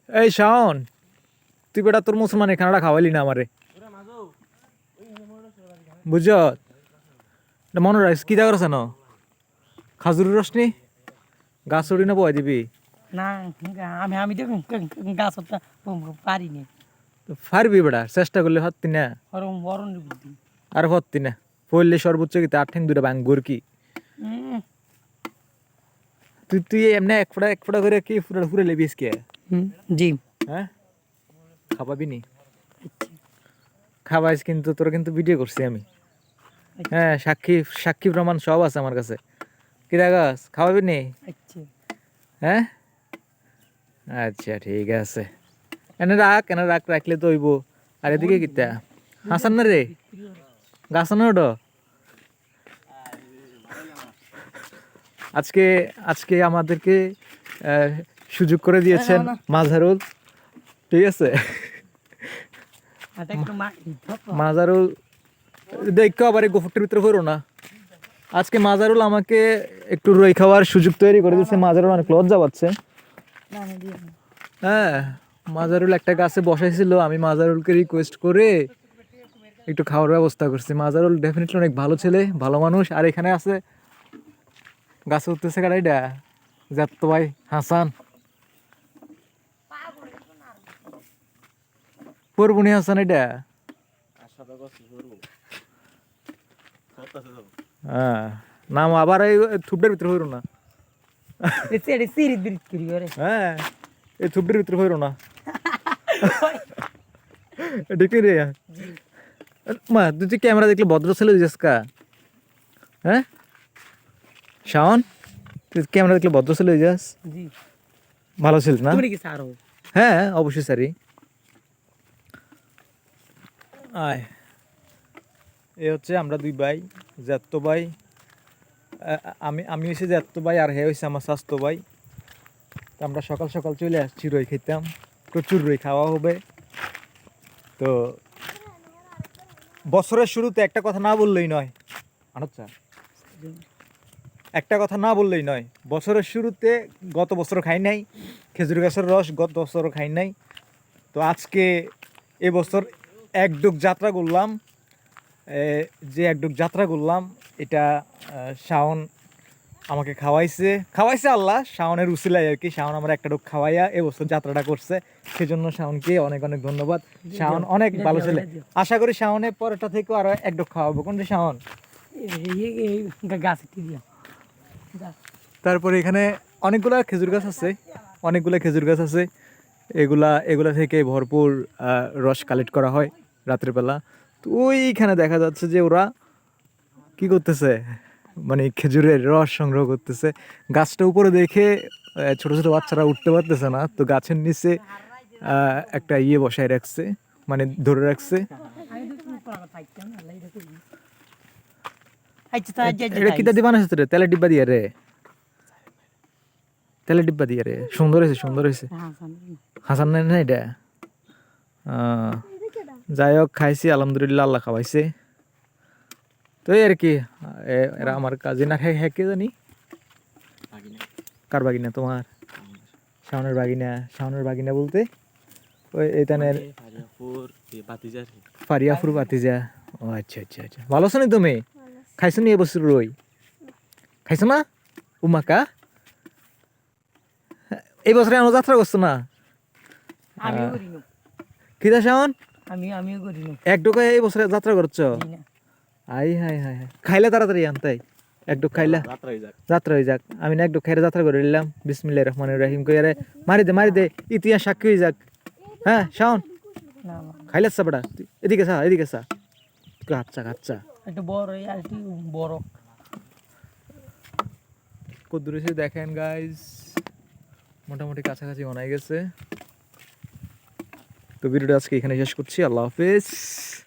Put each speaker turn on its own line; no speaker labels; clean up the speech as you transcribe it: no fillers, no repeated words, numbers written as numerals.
এই শাওন, তুই বেটা তোর মুসলমান খানাটা খাওয়াইলি না আমারে, বুঝছ? মনে রাখিস কি দেখা করছে না, খাজুরের রস নি গাছ উড়ি না বয় দিবি।
না আমি আমি তো গাছ পারিনি।
পারবি বেটা, চেষ্টা করলে পারতি না।
বরণ বুদ্ধি
আর পারতি না, পড়লে সর্বোচ্চ কি তার ঠেং দুটা ভাঙবর কি? তুই তুই এমনি এক ফোঁটা করে কি ফুরে লেবিস কে?
জি
হ্যাঁ, খাবাবি নি? খাবাইস কিন্তু, তোর কিন্তু ভিডিও করছি আমি। হ্যাঁ, সাক্ষী সাক্ষী প্রমাণ সব আছে আমার কাছে। কি দেখাস, খাওয়াবি নি? হ্যাঁ আচ্ছা ঠিক আছে, এনে রাখ, রাখলে তো হইব। আর এদিকে কিতা হাসান না রে, গাছ না ওটা। আজকে আজকে আমাদেরকে সুযোগ করে দিয়েছেন মাঝারুল, ঠিক আছে? মাজারুল দেখো আবার এই গোফরটির ভিতরে হইল না। আজকে মাজারুল আমাকে একটু রই খাওয়ার সুযোগ তৈরি করে দিচ্ছে। মাজারুল অনেক লজ্জা পাচ্ছে। হ্যাঁ, মাজারুল একটা গাছে বসাইছিল, আমি মাজারুলকে রিকোয়েস্ট করে একটু খাওয়ার ব্যবস্থা করছি। মাজারুল ডেফিনেটলি অনেক ভালো ছেলে, ভালো মানুষ। আর এখানে আছে গাছে উঠতেছে গাড়িটা জাত্তো ভাই হাসান, পরবুনি হাসান এটা। হ্যাঁ, নাম আবার এই থুপটার ভিতরে হইল না। হ্যাঁ, এই থুপটার ভিতরে হইল না। দেখলি রে মা, তুই ক্যামেরা দেখলে ভদ্র ছেলে কা? হ্যাঁ শাওন, তুই ক্যামেরা দেখলে ভদ্র ছেলে হয়ে যাস, ভালো ছিল না? হ্যাঁ অবশ্যই স্যারই। আয়, এ হচ্ছে আমরা দুই ভাই, জ্যাঠতো ভাই। আমি হয়েছি জ্যাঠতো ভাই, আর হে হয়েছে আমার স্বাস্থ্য ভাই। তো আমরা সকাল সকাল চলে আসছি, রই খেতাম, প্রচুর রই খাওয়া হবে। তো বছরের শুরুতে একটা কথা না বললেই নয়, আচ্ছা একটা কথা না বললেই নয়। বছরের শুরুতে গত বছর খাই নাই খেজুর গাছের রস, গত বছরও খাই নাই। তো আজকে এবছর একডুক যাত্রা করলাম। যে একডুক যাত্রা করলাম এটা শাওন আমাকে খাওয়াইছে আল্লাহ, শাওনের উসিলাই আর কি। শাওন আমার একটা ডুক খাওয়াইয়া এবছর যাত্রাটা করছে, সেজন্য শাওনকে অনেক অনেক ধন্যবাদ। শাওন অনেক ভালো ছেলে। আশা করি শাওনের পরেরটা থেকেও আরো এক ডুক খাওয়াবো। কোনটা শাওন? তারপরে এখানে অনেকগুলা খেজুর গাছ আছে, এগুলা থেকে ভরপুর রস কালেক্ট করা হয় রাত্রের বেলা। তো ওইখানে দেখা যাচ্ছে যে ওরা কি করতেছে, মানে খেজুরের রস সংগ্রহ করতেছে। গাছটা উপরে দেখে ছোট ছোট বাচ্চারা উঠতে পারতেছে না, তো গাছের নিচে একটা বসায় রাখছে, মানে ধরে রাখছে। এটা কিতা দিয়ে বানাইছে রে? তেলের ডিব্বা দিয়ে রে, তেলের ডিব্বা দিয়ে রে। সুন্দর হয়েছে। হাসান নাই না এটা? যাই হোক, খাইছি আলহামদুলিল্লাহ, আল্লাহ খাওয়াইছে। তো এই আর কি, এরা আমার কাজিন। আর হ্যাঁ কে জানি, কার বাগিনা? তোমার শাওনের বাগিনা বলতে ওই এইখানের ফারিয়াফুর বাতিজা। ও আচ্ছা আচ্ছা আচ্ছা, ভালো আছো নি তুমি? খাইছো নি এবছর রই? খাইছো না উমাকা? এই বছরে আমরা যাত্রা করছো না? কি দা শাওন, এক ডোকা এই বছরে যাত্রা করছো? আই হাই হাই হাই, খাইলে তাড়াতাড়ি আনতাই একটু খাইলা যাত্রা হয়ে যাক। আমি না একটু খাইলে যাত্রা করে নিলাম। বিসমিল্লাহির রহমানির রহিম কইরে মারি দে ইতিহাস সাক্ষী হয়ে যাক। হ্যাঁ শাওন, খাইলে সাবড়া এদিকে সা কাচ্চা
একটু বড় আর একটু বড়
কদ্দুর এসে দেখেন গাইস, মোটামুটি কাছাকাছি অনাই গেছে। তো ভিডিওটা আজকে এখানে শেষ করছি। আল্লাহ হাফেজ।